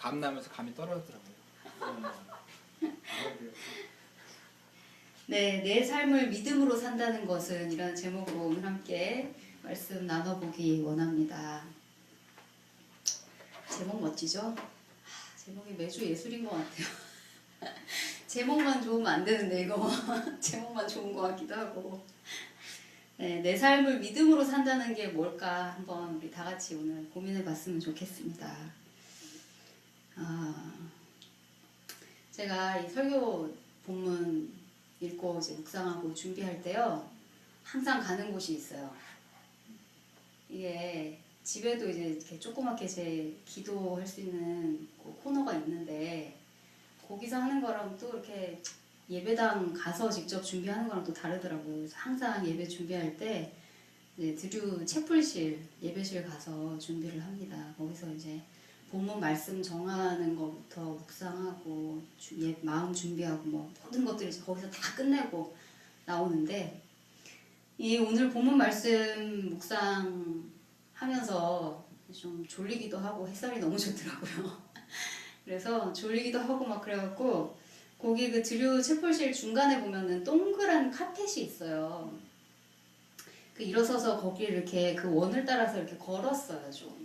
감 나면서 감이 떨어지더라고요. 네, 내 삶을 믿음으로 산다는 것은 이런 제목으로 오늘 함께 말씀 나눠보기 원합니다. 제목 멋지죠? 제목이 매주 예술인 것 같아요. 제목만 좋으면 안 되는데 이거 제목만 좋은 것 같기도 하고. 네, 내 삶을 믿음으로 산다는 게 뭘까 한번 우리 다 같이 오늘 고민해봤으면 좋겠습니다. 제가 이 설교 본문 읽고 이제 묵상하고 준비할 때요, 항상 가는 곳이 있어요. 이게 집에도 이제 이렇게 조그맣게 제 기도할 수 있는 코너가 있는데, 거기서 하는 거랑 또 이렇게 예배당 가서 직접 준비하는 거랑 또 다르더라고요. 그래서 항상 예배 준비할 때 이제 드류 채플실 예배실 가서 준비를 합니다. 거기서 이제 본문 말씀 정하는 것부터 묵상하고 마음 준비하고 뭐 모든 것들을 거기서 다 끝내고 나오는데, 이 오늘 본문 말씀 묵상하면서 좀 졸리기도 하고 햇살이 너무 좋더라고요. 그래서 졸리기도 하고 막 그래갖고 거기 그 드류 채플실 중간에 보면은 동그란 카펫이 있어요. 그 일어서서 거기를 이렇게 그 원을 따라서 이렇게 걸었어요. 좀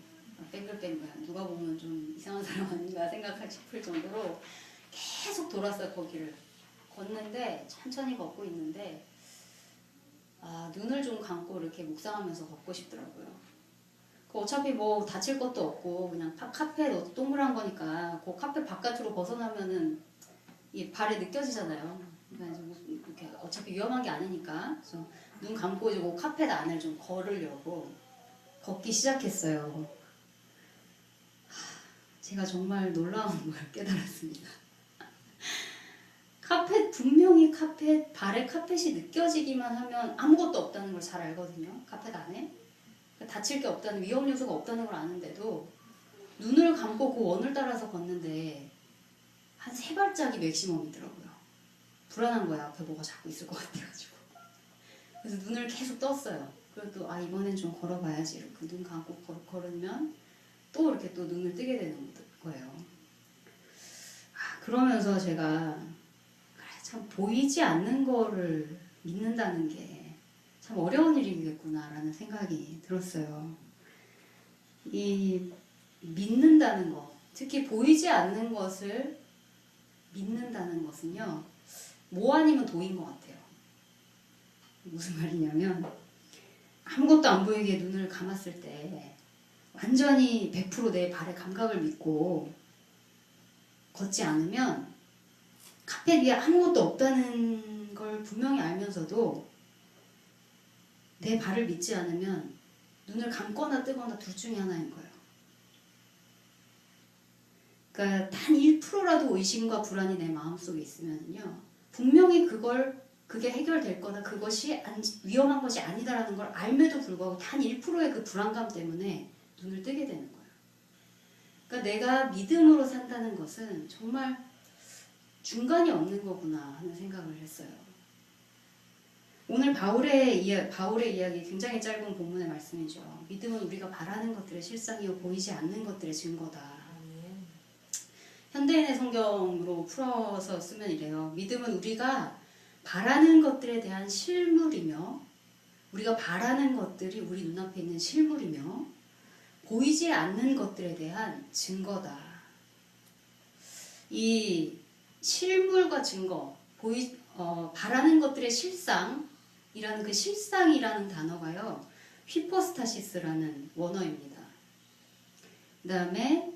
뱅글뱅글, 누가 보면 좀 이상한 사람 아닌가 생각할 싶을 정도로 계속 돌았어요. 거기를 걷는데, 천천히 걷고 있는데 눈을 좀 감고 이렇게 묵상하면서 걷고 싶더라고요. 어차피 뭐 다칠 것도 없고 그냥 카펫 동그란 거니까 그 카펫 바깥으로 벗어나면은 이 발에 느껴지잖아요. 그러니까 이렇게 어차피 위험한 게 아니니까. 그래서 눈 감고 이제 그 카펫 안을 좀 걸으려고 걷기 시작했어요. 제가 정말 놀라운 걸 깨달았습니다. 분명히 발에 카펫이 느껴지기만 하면 아무것도 없다는 걸 잘 알거든요. 카펫 안에. 다칠 게 없다는, 위험 요소가 없다는 걸 아는데도 눈을 감고 그 원을 따라서 걷는데 한 3발짝이 맥시멈이더라고요. 불안한 거야. 앞에 뭐가 자꾸 있을 것 같아가지고. 그래서 눈을 계속 떴어요. 그래도 이번엔 좀 걸어봐야지. 이렇게 눈 감고 걸으면 또 이렇게 또 눈을 뜨게 되는 거예요. 그러면서 제가 참 보이지 않는 거를 믿는다는 게 참 어려운 일이겠구나라는 생각이 들었어요. 이 믿는다는 것, 특히 보이지 않는 것을 믿는다는 것은요, 뭐 아니면 도인 것 같아요. 무슨 말이냐면, 아무것도 안 보이게 눈을 감았을 때 완전히 100% 내 발의 감각을 믿고 걷지 않으면, 카펫 위에 아무것도 없다는 걸 분명히 알면서도 내 발을 믿지 않으면 눈을 감거나 뜨거나 둘 중에 하나인 거예요. 그러니까 단 1%라도 의심과 불안이 내 마음속에 있으면요, 분명히 그게 해결될 거나 그것이 위험한 것이 아니다라는 걸 알매도 불구하고 단 1%의 그 불안감 때문에 눈을 뜨게 되는 거예요. 그러니까 내가 믿음으로 산다는 것은 정말 중간이 없는 거구나 하는 생각을 했어요. 오늘 바울의 이야기, 굉장히 짧은 본문의 말씀이죠. 믿음은 우리가 바라는 것들의 실상이요 보이지 않는 것들의 증거다. 현대인의 성경으로 풀어서 쓰면 이래요. 믿음은 우리가 바라는 것들에 대한 실물이며, 우리가 바라는 것들이 우리 눈앞에 있는 실물이며, 보이지 않는 것들에 대한 증거다. 이 실물과 증거, 바라는 것들의 실상이라는 그 실상이라는 단어가요, 휘포스타시스라는 원어입니다. 그 다음에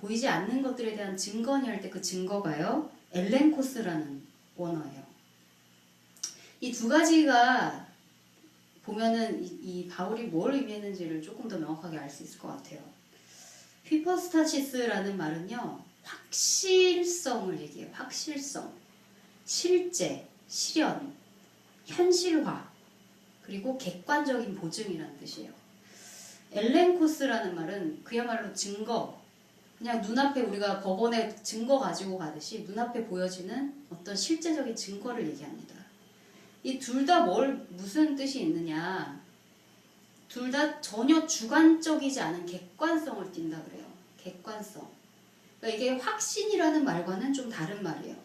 보이지 않는 것들에 대한 증거니 할 때 그 증거가요, 엘렌코스라는 원어예요. 이 두 가지가 보면은 이 바울이 뭘 의미했는지를 조금 더 명확하게 알 수 있을 것 같아요. 휘포스타시스라는 말은요, 확실성을 얘기해요. 확실성, 실제, 실현, 현실화, 그리고 객관적인 보증이라는 뜻이에요. 엘렌코스라는 말은 그야말로 증거, 그냥 눈앞에 우리가 법원에 증거 가지고 가듯이 눈앞에 보여지는 어떤 실제적인 증거를 얘기합니다. 이 둘 다 무슨 뜻이 있느냐, 둘 다 전혀 주관적이지 않은 객관성을 띈다 그래요. 객관성. 그러니까 이게 확신이라는 말과는 좀 다른 말이에요.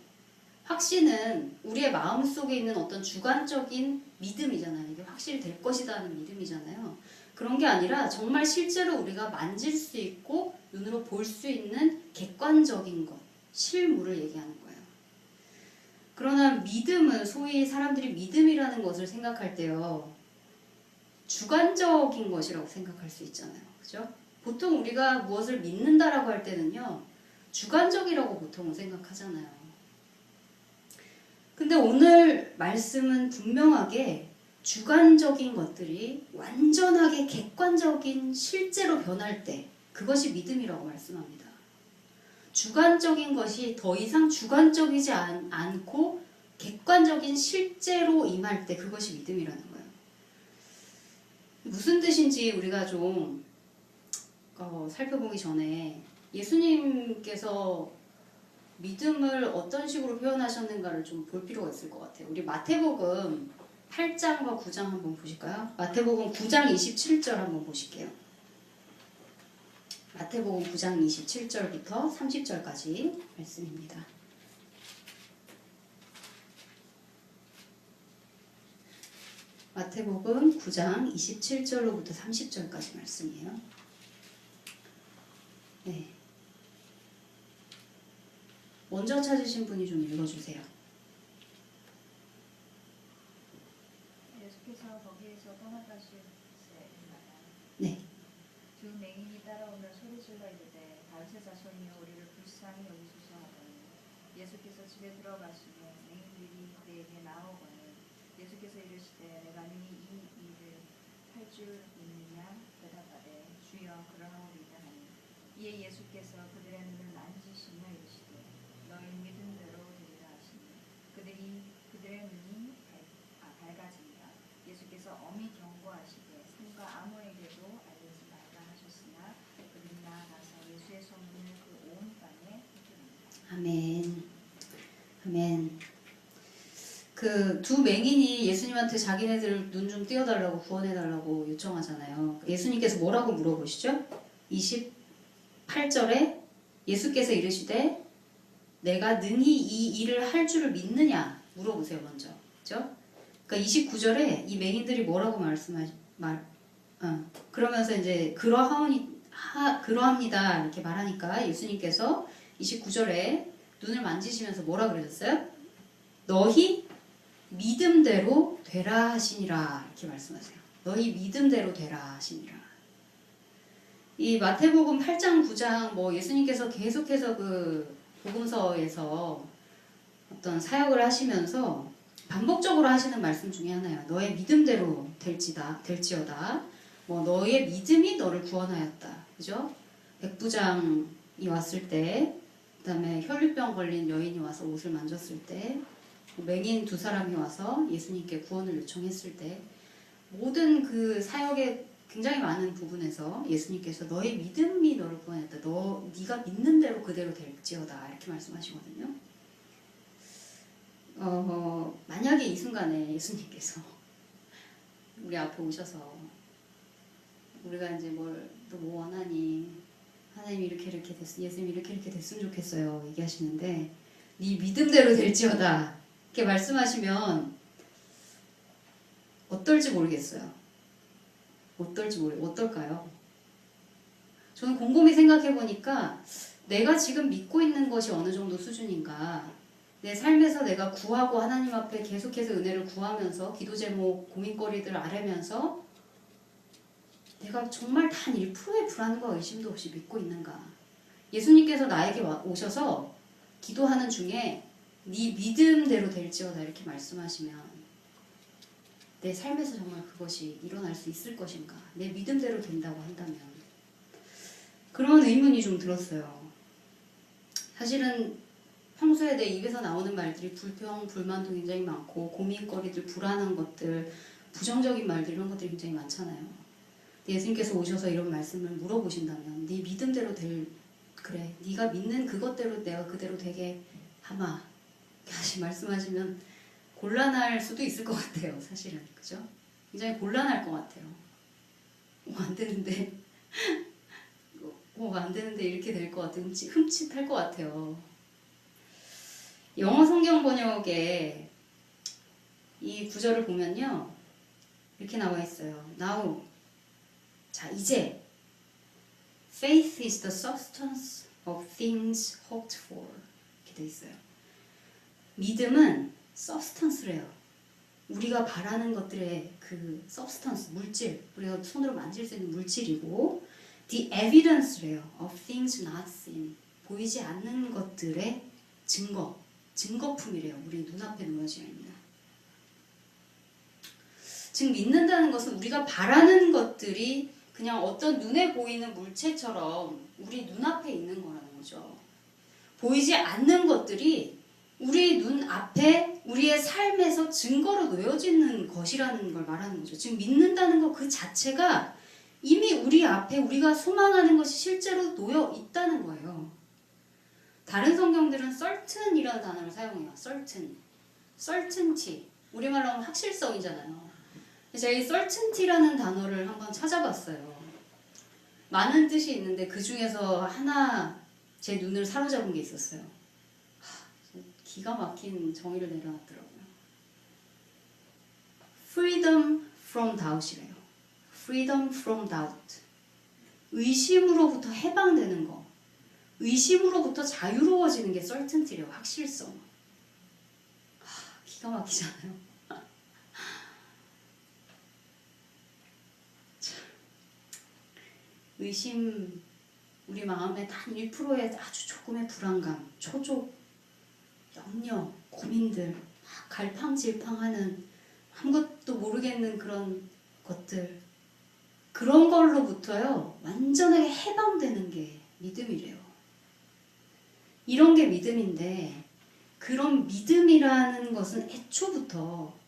확신은 우리의 마음속에 있는 어떤 주관적인 믿음이잖아요. 이게 확실히 될 것이다 하는 믿음이잖아요. 그런 게 아니라 정말 실제로 우리가 만질 수 있고 눈으로 볼 수 있는 객관적인 것, 실물을 얘기하는 거예요. 그러나 믿음은 소위 사람들이 믿음이라는 것을 생각할 때요, 주관적인 것이라고 생각할 수 있잖아요. 그죠? 보통 우리가 무엇을 믿는다라고 할 때는요, 주관적이라고 보통은 생각하잖아요. 근데 오늘 말씀은 분명하게 주관적인 것들이 완전하게 객관적인 실제로 변할 때 그것이 믿음이라고 말씀합니다. 주관적인 것이 더 이상 주관적이지 않고 객관적인 실제로 임할 때 그것이 믿음이라는 거예요. 무슨 뜻인지 우리가 좀 살펴보기 전에 예수님께서 믿음을 어떤 식으로 표현하셨는가를 좀 볼 필요가 있을 것 같아요. 우리 마태복음 8장과 9장 한번 보실까요? 마태복음 9장 27절 한번 보실게요. 마태복음 9장 27절부터 30절까지 말씀입니다. 마태복음 9장 27절로부터 30절까지 말씀이에요. 네. 먼저 찾으신 분이 좀 읽어주세요. 예수께서 거기에서 떠나가실새마다 네. 두 맹인이 따라오며 소리질러 이르되 다윗의 자손이여 우리를 불쌍히 여기소서 하더니 예수께서 집에 들어가시며 맹인들이 그에게 나아오거늘 예수께서 이르시되 내가 네 이 일을 할 줄 믿느냐 대답하되 주여 그러하오리다 하니 이에 예수께서 그들의 눈을 만지시며 이르시되 너희 믿음대로 되리라 하시니 그들의 눈이 밝아진다. 예수께서 엄히 경고하시되 삼가 아무에게도 알리지 말라 하셨으나 그들이 나아가서 예수의 소문을 그 온 땅에 퍼뜨립니다. 아멘. 아멘. 그 두 맹인이 예수님한테 자기네들 눈 좀 띄워달라고 구원해달라고 요청하잖아요. 예수님께서 뭐라고 물어보시죠? 28절에 예수께서 이르시되 내가 능히 이 일을 할 줄을 믿느냐 물어보세요 먼저. 그죠? 그러니까 29절에 이 맹인들이 뭐라고 그러면서 이제 그러합니다 이렇게 말하니까 예수님께서 29절에 눈을 만지시면서 뭐라 그러셨어요? 너희 믿음대로 되라 하시니라 이렇게 말씀하세요. 너희 믿음대로 되라 하시니라. 이 마태복음 8장 9장 뭐 예수님께서 계속해서 그 복음서에서 어떤 사역을 하시면서 반복적으로 하시는 말씀 중에 하나예요. 너의 믿음대로 될지어다. 뭐 너의 믿음이 너를 구원하였다. 그죠? 백부장이 왔을 때, 그다음에 혈류병 걸린 여인이 와서 옷을 만졌을 때, 맹인 두 사람이 와서 예수님께 구원을 요청했을 때, 모든 그 사역의 굉장히 많은 부분에서 예수님께서 너의 믿음이 너를 구원했다. 네가 믿는 대로 그대로 될지어다. 이렇게 말씀하시거든요. 만약에 이 순간에 예수님께서 우리 앞에 오셔서 우리가 이제 너 뭐 원하니? 하나님이 이렇게 예수님이 이렇게 됐으면 좋겠어요. 얘기하시는데 네 믿음대로 될지어다. 이렇게 말씀하시면 어떨지 모르겠어요. 어떨까요? 저는 곰곰이 생각해 보니까 내가 지금 믿고 있는 것이 어느 정도 수준인가, 내 삶에서 내가 구하고 하나님 앞에 계속해서 은혜를 구하면서 기도 제목, 고민거리들을 아뢰면서 내가 정말 단 1%의 불안과 의심도 없이 믿고 있는가. 예수님께서 나에게 오셔서 기도하는 중에 네 믿음대로 될지어다 이렇게 말씀하시면 내 삶에서 정말 그것이 일어날 수 있을 것인가. 내 믿음대로 된다고 한다면. 그런 의문이 좀 들었어요. 사실은 평소에 내 입에서 나오는 말들이 불평, 불만도 굉장히 많고 고민거리들, 불안한 것들, 부정적인 말들 이런 것들이 굉장히 많잖아요. 예수님께서 오셔서 이런 말씀을 물어보신다면 네 믿음대로 그래 네가 믿는 그것대로 내가 그대로 되게 하마 다시 말씀하시면 곤란할 수도 있을 것 같아요. 사실은 그죠? 굉장히 곤란할 것 같아요. 안 되는데 안 되는데 이렇게 될 것 같아. 흠칫할 것 같아요. 영어 성경 번역에 이 구절을 보면요. 이렇게 나와 있어요. Now, 자 이제 faith is the substance of things hoped for. 이렇게 돼 있어요. 믿음은 substance래요. 우리가 바라는 것들의 그 substance, 물질, 우리가 손으로 만질 수 있는 물질이고 the evidence래요. of things not seen. 보이지 않는 것들의 증거품이래요. 우리 눈앞에 놓여져 있는. 즉 믿는다는 것은 우리가 바라는 것들이 그냥 어떤 눈에 보이는 물체처럼 우리 눈앞에 있는 거라는 거죠. 보이지 않는 것들이 우리 눈앞에 우리의 삶에서 증거로 놓여지는 것이라는 걸 말하는 거죠. 즉 믿는다는 것 그 자체가 이미 우리 앞에 우리가 소망하는 것이 실제로 놓여 있다는 거예요. 다른 성경들은 certain이라는 단어를 사용해요. certainty. 우리말로 하면 확실성이잖아요. 제가 이 certainty라는 단어를 한번 찾아봤어요. 많은 뜻이 있는데 그 중에서 하나 제 눈을 사로잡은 게 있었어요. 기가 막힌 정의를 내려놨더라고요. freedom from doubt이래요. freedom from doubt. 의심으로부터 해방되는 거. 의심으로부터 자유로워지는 게 certainty래요. 확실성. 기가 막히잖아요. 의심, 우리 마음에 단 1%의 아주 조금의 불안감, 초조, 염려, 고민들, 갈팡질팡하는 아무것도 모르겠는 그런 것들, 그런 걸로부터요 완전하게 해방되는 게 믿음이래요. 이런 게 믿음인데 그런 믿음이라는 것은 애초부터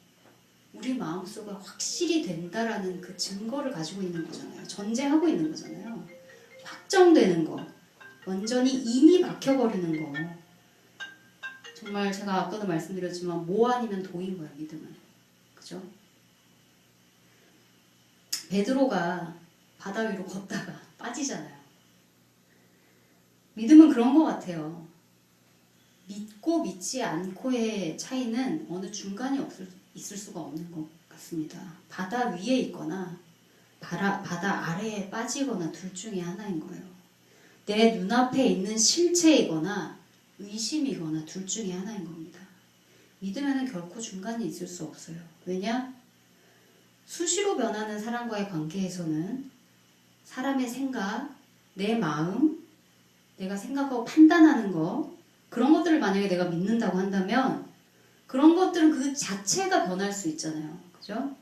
우리 마음속에 확실히 된다라는 그 증거를 가지고 있는 거잖아요. 전제하고 있는 거잖아요. 확정되는 거, 완전히 인이 박혀버리는 거. 정말 제가 아까도 말씀드렸지만 뭐 아니면 도인 거예요, 믿음은. 그죠? 베드로가 바다 위로 걷다가 빠지잖아요. 믿음은 그런 것 같아요. 믿고 믿지 않고의 차이는 어느 중간이 있을 수가 없는 것 같습니다. 바다 위에 있거나 바다 아래에 빠지거나 둘 중에 하나인 거예요. 내 눈앞에 있는 실체이거나 의심이거나 둘 중에 하나인 겁니다. 믿음에는 결코 중간이 있을 수 없어요. 왜냐? 수시로 변하는 사람과의 관계에서는 사람의 생각, 내 마음, 내가 생각하고 판단하는 거, 그런 것들을 만약에 내가 믿는다고 한다면 그런 것들은 그 자체가 변할 수 있잖아요. 그죠?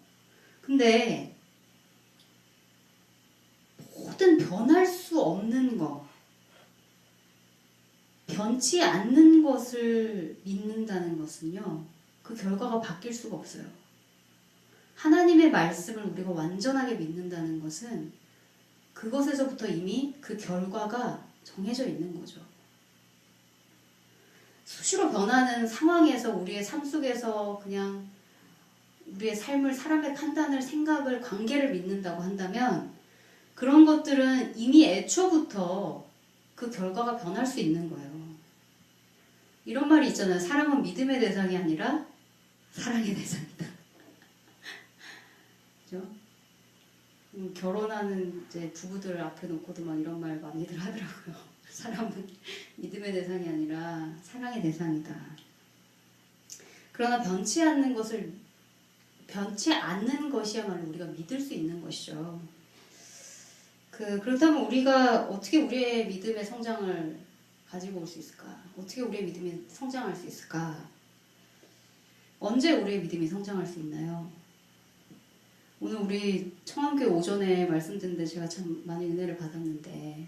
근데 모든 변할 수 없는 거, 변치 않는 것을 믿는다는 것은요, 그 결과가 바뀔 수가 없어요. 하나님의 말씀을 우리가 완전하게 믿는다는 것은 그것에서부터 이미 그 결과가 정해져 있는 거죠. 수시로 변하는 상황에서 우리의 삶 속에서 그냥 우리의 삶을, 사람의 판단을, 생각을, 관계를 믿는다고 한다면 그런 것들은 이미 애초부터 그 결과가 변할 수 있는 거예요. 이런 말이 있잖아요. 사랑은 믿음의 대상이 아니라 사랑의 대상이다. 그죠? 결혼하는 이제 부부들 앞에 놓고도 막 이런 말 많이들 하더라고요. 사람은 믿음의 대상이 아니라 사랑의 대상이다. 그러나 변치 않는 것이야말로 우리가 믿을 수 있는 것이죠. 그렇다면 우리가 어떻게 우리의 믿음의 성장을 가지고 올 수 있을까? 어떻게 우리의 믿음이 성장할 수 있을까? 언제 우리의 믿음이 성장할 수 있나요? 오늘 우리 청암교회 오전에 말씀드렸는데 제가 참 많이 은혜를 받았는데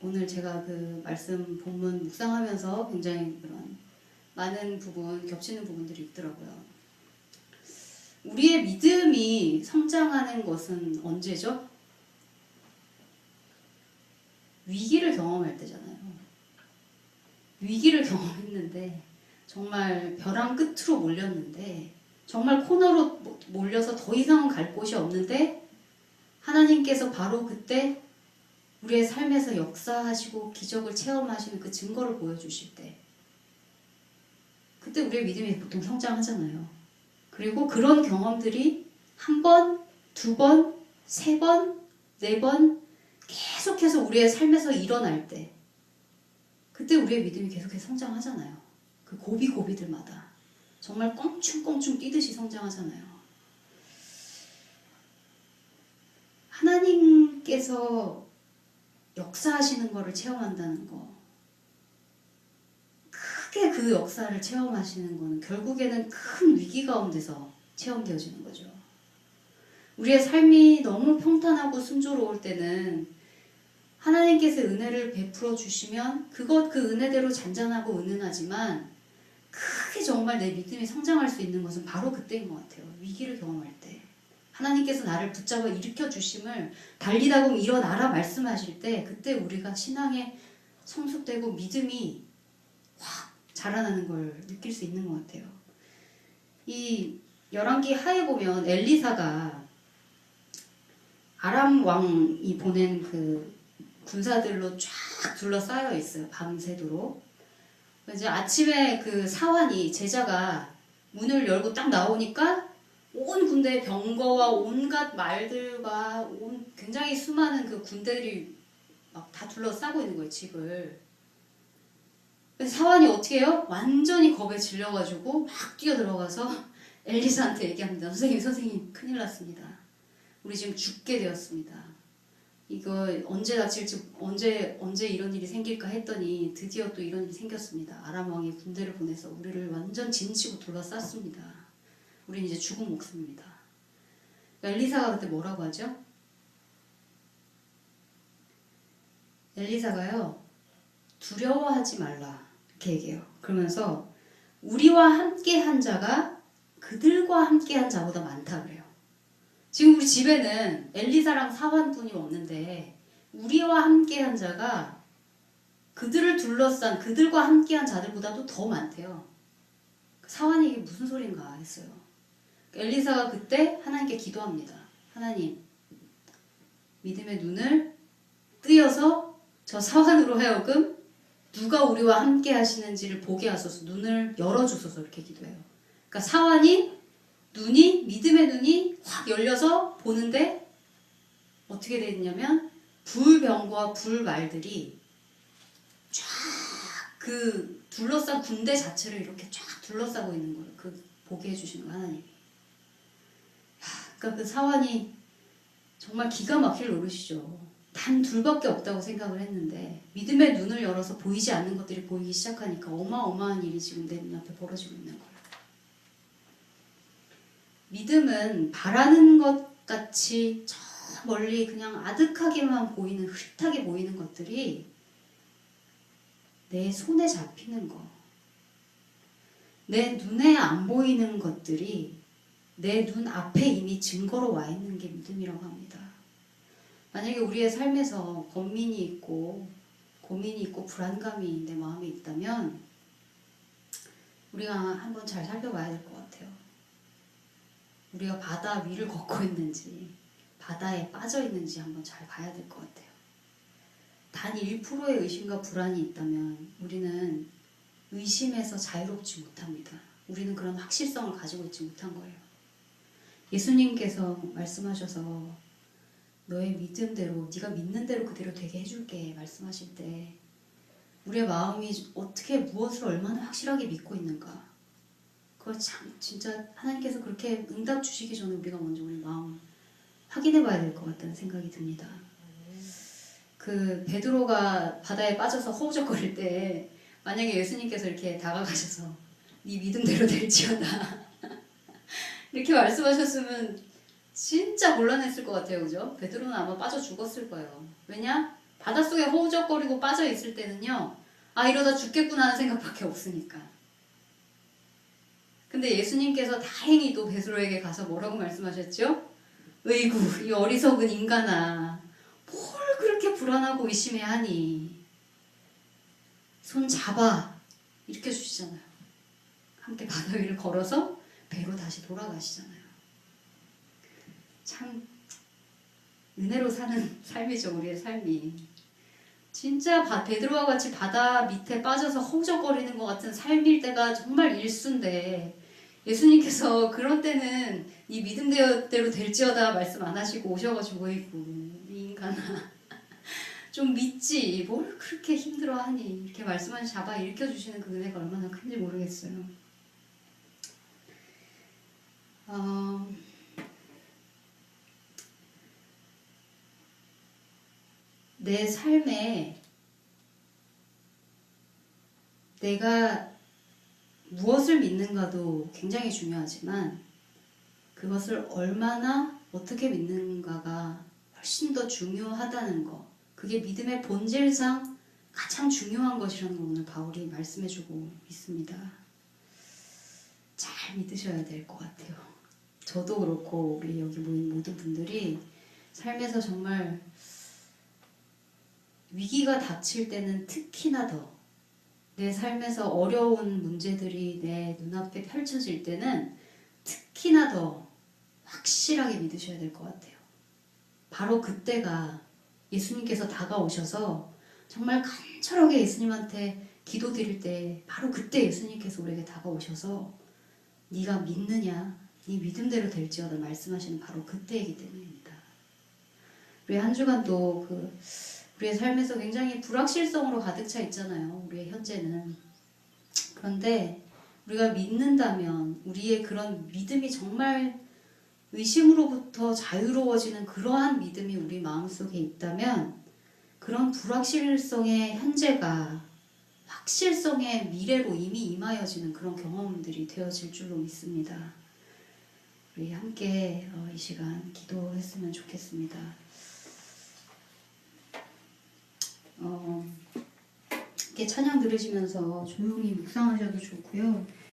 오늘 제가 그 말씀 본문 묵상하면서 굉장히 그런 많은 부분, 겹치는 부분들이 있더라고요. 우리의 믿음이 성장하는 것은 언제죠? 위기를 경험할 때잖아요. 위기를 경험했는데 정말 벼랑 끝으로 몰렸는데 정말 코너로 몰려서 더 이상 갈 곳이 없는데 하나님께서 바로 그때 우리의 삶에서 역사하시고 기적을 체험하시는 그 증거를 보여주실 때 그때 우리의 믿음이 보통 성장하잖아요. 그리고 그런 경험들이 한 번, 두 번, 세 번, 네 번 계속해서 우리의 삶에서 일어날 때 그때 우리의 믿음이 계속해서 성장하잖아요. 그 고비고비들마다 정말 껑충껑충 뛰듯이 성장하잖아요. 하나님께서 역사하시는 것을 체험한다는 거, 크게 그 역사를 체험하시는 거는 결국에는 큰 위기 가운데서 체험되어지는 거죠. 우리의 삶이 너무 평탄하고 순조로울 때는 하나님께서 은혜를 베풀어 주시면 그 은혜대로 잔잔하고 은은하지만 크게 정말 내 믿음이 성장할 수 있는 것은 바로 그때인 것 같아요. 위기를 경험할 때. 하나님께서 나를 붙잡아 일으켜 주심을 달리다 보면 일어나라 말씀하실 때 그때 우리가 신앙에 성숙되고 믿음이 확 자라나는 걸 느낄 수 있는 것 같아요. 이 열왕기 하에 보면 엘리사가 아람 왕이 보낸 그 군사들로 쫙 둘러싸여 있어요. 밤새도록. 이제 아침에 그 사환이 제자가 문을 열고 딱 나오니까 온 군대의 병거와 온갖 말들과 굉장히 수많은 그 군대들이 막 다 둘러싸고 있는 거예요, 집을. 그래서 사환이 어떻게 해요? 완전히 겁에 질려가지고 막 뛰어들어가서 엘리사한테 얘기합니다. 선생님, 큰일 났습니다. 우리 지금 죽게 되었습니다. 이거 언제 다칠지, 언제 이런 일이 생길까 했더니 드디어 또 이런 일이 생겼습니다. 아람 왕이 군대를 보내서 우리를 완전 진치고 둘러쌌습니다. 우린 이제 죽은 목숨입니다. 엘리사가 그때 뭐라고 하죠? 엘리사가요, 두려워하지 말라 이렇게 얘기해요. 그러면서 우리와 함께 한 자가 그들과 함께 한 자보다 많다 그래요. 지금 우리 집에는 엘리사랑 사환뿐이 없는데 우리와 함께 한 자가 그들을 둘러싼 그들과 함께 한 자들보다도 더 많대요. 사환이 이게 무슨 소린가 했어요. 엘리사가 그때 하나님께 기도합니다. 하나님, 믿음의 눈을 뜨여서 저 사환으로 하여금 누가 우리와 함께 하시는지를 보게 하소서, 눈을 열어주소서 이렇게 기도해요. 그러니까 사환이 믿음의 눈이 확 열려서 보는데 어떻게 되냐면 불병과 불말들이 쫙 그 둘러싼 군대 자체를 이렇게 쫙 둘러싸고 있는 거예요. 그 보게 해주시는 거 하나님이. 그러니까 그 사환이 정말 기가 막힐 노릇이죠. 단 둘밖에 없다고 생각을 했는데 믿음의 눈을 열어서 보이지 않는 것들이 보이기 시작하니까 어마어마한 일이 지금 내 눈앞에 벌어지고 있는 거예요. 믿음은 바라는 것 같이 저 멀리 그냥 아득하게만 보이는, 흐릿하게 보이는 것들이 내 손에 잡히는 거, 내 눈에 안 보이는 것들이 내 눈 앞에 이미 증거로 와 있는 게 믿음이라고 합니다. 만약에 우리의 삶에서 고민이 있고 불안감이 내 마음에 있다면 우리가 한번 잘 살펴봐야 될 것 같아요. 우리가 바다 위를 걷고 있는지 바다에 빠져 있는지 한번 잘 봐야 될 것 같아요. 단 1%의 의심과 불안이 있다면 우리는 의심에서 자유롭지 못합니다. 우리는 그런 확실성을 가지고 있지 못한 거예요. 예수님께서 말씀하셔서 너의 믿음대로, 네가 믿는 대로 그대로 되게 해줄게 말씀하실 때 우리의 마음이 어떻게 무엇을 얼마나 확실하게 믿고 있는가, 그걸 참 진짜 하나님께서 그렇게 응답 주시기 전에 우리가 먼저 우리 마음 확인해 봐야 될 것 같다는 생각이 듭니다. 그 베드로가 바다에 빠져서 허우적거릴 때 만약에 예수님께서 이렇게 다가가셔서 네 믿음대로 될지어다 이렇게 말씀하셨으면 진짜 곤란했을 것 같아요. 그죠? 베드로는 아마 빠져 죽었을 거예요. 왜냐? 바닷속에 허우적거리고 빠져 있을 때는요, 아 이러다 죽겠구나 하는 생각밖에 없으니까. 근데 예수님께서 다행히도 베드로에게 가서 뭐라고 말씀하셨죠? 으이구 이 어리석은 인간아, 뭘 그렇게 불안하고 의심해하니, 손 잡아 이렇게 주시잖아요. 함께 바다 위를 걸어서 배로 다시 돌아가시잖아요. 참 은혜로 사는 삶이죠, 우리의 삶이. 진짜 베드로와 같이 바다 밑에 빠져서 허우적거리는 것 같은 삶일 때가 정말 일수인데 예수님께서 그런 때는 이 믿음대로 될지어다 말씀 안 하시고 오셔가지고 이 인간아 좀 믿지 뭘 그렇게 힘들어하니 이렇게 말씀을 잡아 일으켜주시는 그 은혜가 얼마나 큰지 모르겠어요. 내 삶에 내가 무엇을 믿는가도 굉장히 중요하지만 그것을 얼마나 어떻게 믿는가가 훨씬 더 중요하다는 거. 그게 믿음의 본질상 가장 중요한 것이라는 걸 오늘 바울이 말씀해주고 있습니다. 잘 믿으셔야 될 것 같아요. 저도 그렇고 우리 여기 모인 모든 분들이 삶에서 정말 위기가 닥칠 때는 특히나 더 내 삶에서 어려운 문제들이 내 눈앞에 펼쳐질 때는 특히나 더 확실하게 믿으셔야 될 것 같아요. 바로 그때가 예수님께서 다가오셔서 정말 간절하게 예수님한테 기도드릴 때 바로 그때 예수님께서 우리에게 다가오셔서 네가 믿느냐? 네 믿음대로 될지어다 말씀하시는 바로 그때이기 때문입니다. 우리 한 주간도 우리의 삶에서 굉장히 불확실성으로 가득 차 있잖아요. 우리의 현재는. 그런데 우리가 믿는다면 우리의 그런 믿음이 정말 의심으로부터 자유로워지는 그러한 믿음이 우리 마음속에 있다면 그런 불확실성의 현재가 확실성의 미래로 이미 임하여지는 그런 경험들이 되어질 줄로 믿습니다. 우리 함께 이 시간 기도했으면 좋겠습니다. 이렇게 찬양 들으시면서 조용히 묵상하셔도 좋고요.